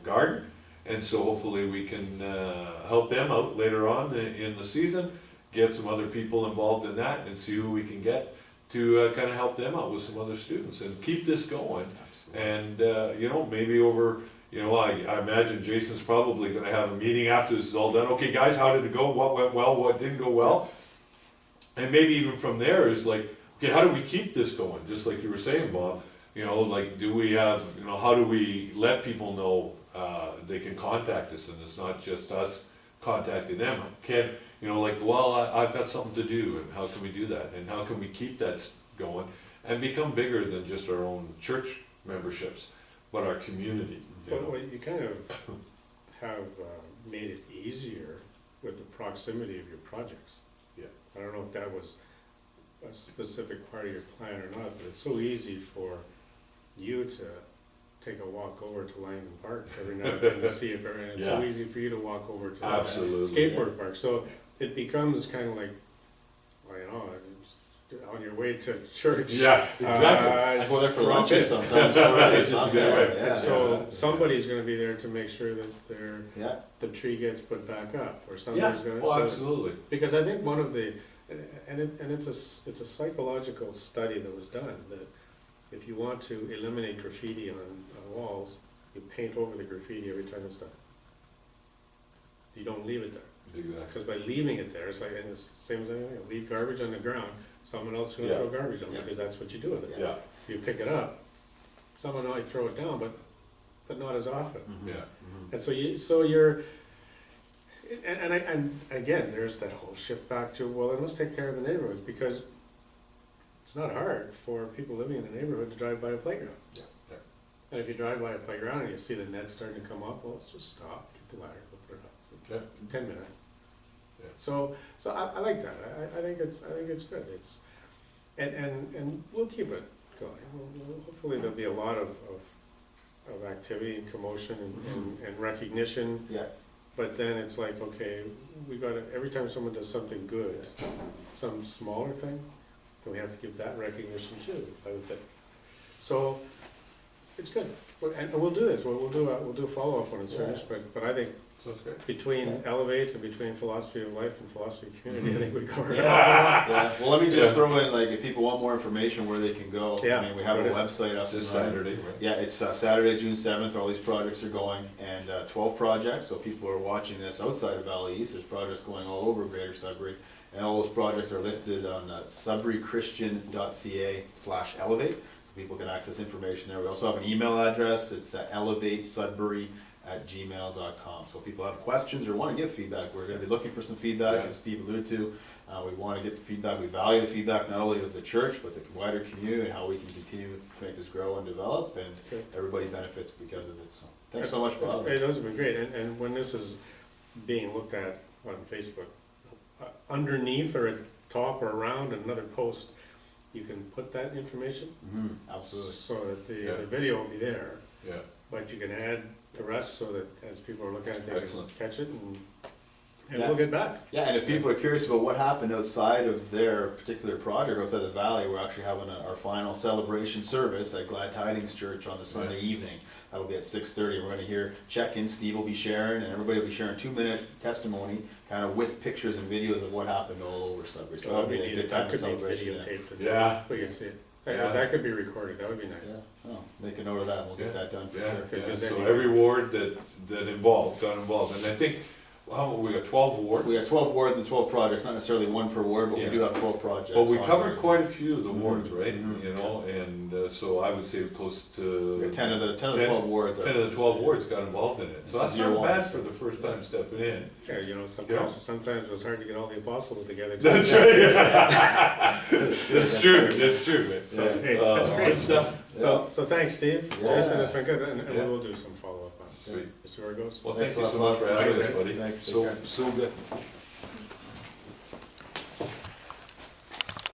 garden. And so hopefully we can help them out later on in the season, get some other people involved in that and see who we can get to kind of help them out with some other students and keep this going. And, maybe over, I imagine Jason's probably gonna have a meeting after this is all done. Okay, guys, how did it go? What went well? What didn't go well? And maybe even from there is like, okay, how do we keep this going? Just like you were saying, Bob, do we have, how do we let people know they can contact us and it's not just us contacting them? I've got something to do, and how can we do that? And how can we keep that going and become bigger than just our own church memberships, but our community? Well, you kind of have made it easier with the proximity of your projects. Yeah. I don't know if that was a specific part of your plan or not, but it's so easy for you to take a walk over to Langdon Park every now and then to see if it's so easy for you to walk over to the skateboard park. So it becomes kind of like, on your way to church. Yeah, exactly. I go there for lunches sometimes already. So somebody's gonna be there to make sure that the tree gets put back up, or somebody's gonna. Oh, absolutely. Because I think one of the, it's a psychological study that was done, that if you want to eliminate graffiti on walls, you paint over the graffiti every time it's done. You don't leave it there. Exactly. Because by leaving it there, it's like, and it's the same as anything, leave garbage on the ground, someone else is gonna throw garbage on it, because that's what you do with it. Yeah. You pick it up, someone might throw it down, but not as often. Yeah. And so you're, and again, there's that whole shift back to, well, then let's take care of the neighborhoods, because it's not hard for people living in the neighborhood to drive by a playground. Yeah. And if you drive by a playground and you see the net starting to come up, well, let's just stop, get the ladder, go put it up. Yeah. 10 minutes. Yeah. So I like that. I think it's good. It's and we'll keep it going. Hopefully there'll be a lot of activity and commotion and recognition. Yeah. But then it's like, okay, we got to, every time someone does something good, some smaller thing, then we have to give that recognition too, I would think. So it's good. And we'll do this. We'll do a follow-up when it's finished. But I think between Elevate and between philosophy of life and philosophy of community, I think we covered it all. Yeah. Well, let me just throw in, like, if people want more information, where they can go. Yeah. I mean, we have a website up. It's Saturday, right? Yeah, it's Saturday, June 7th. All these projects are going, and 12 projects. So people who are watching this outside of Valley East, there's projects going all over Greater Sudbury, and all those projects are listed on sudburychristian.ca/elevate. So people can access information there. We also have an email address. It's elevatesudbury@gmail.com. So if people have questions or want to give feedback, we're going to be looking for some feedback, as Steve alluded to. We want to get the feedback. We value the feedback not only of the church, but the wider community, and how we can continue to make this grow and develop, and everybody benefits because of it. So thanks so much, Bob. Hey, those have been great. And when this is being looked at on Facebook, underneath or at top or around another post, you can put that information. Absolutely. So that the video will be there. Yeah. But you can add the rest so that as people are looking at it, they can catch it, and we'll get back. Yeah, and if people are curious about what happened outside of their particular project, outside the Valley, we're actually having our final celebration service at Glad Tidings Church on the Sunday evening. That'll be at 6:30. We're going to hear check-in. Steve will be sharing, and everybody will be sharing 2-minute testimony, kind of with pictures and videos of what happened all over Sudbury. So that'll be a good time of celebration. Yeah, we can see it. Yeah. That could be recorded. That would be nice. Yeah. Oh, make a note of that, and we'll get that done for sure. Yeah. So every ward that got involved, and I think, we got 12 wards. We got 12 wards and 12 projects, not necessarily one per ward, but we do have 12 projects. But we covered quite a few of the wards, right? And so I would say close to 10 of the 12 wards. 10 of the 12 wards got involved in it. So that's not bad for the first time stepping in. Yeah, sometimes it was hard to get all the apostles together. That's right. That's true. That's true. So, hey, that's great stuff. So thanks, Steve. Jason, it's been good, and we will do some follow-up on it. Sweet. See where it goes. Well, thank you so much for having us, buddy. Thanks. So good.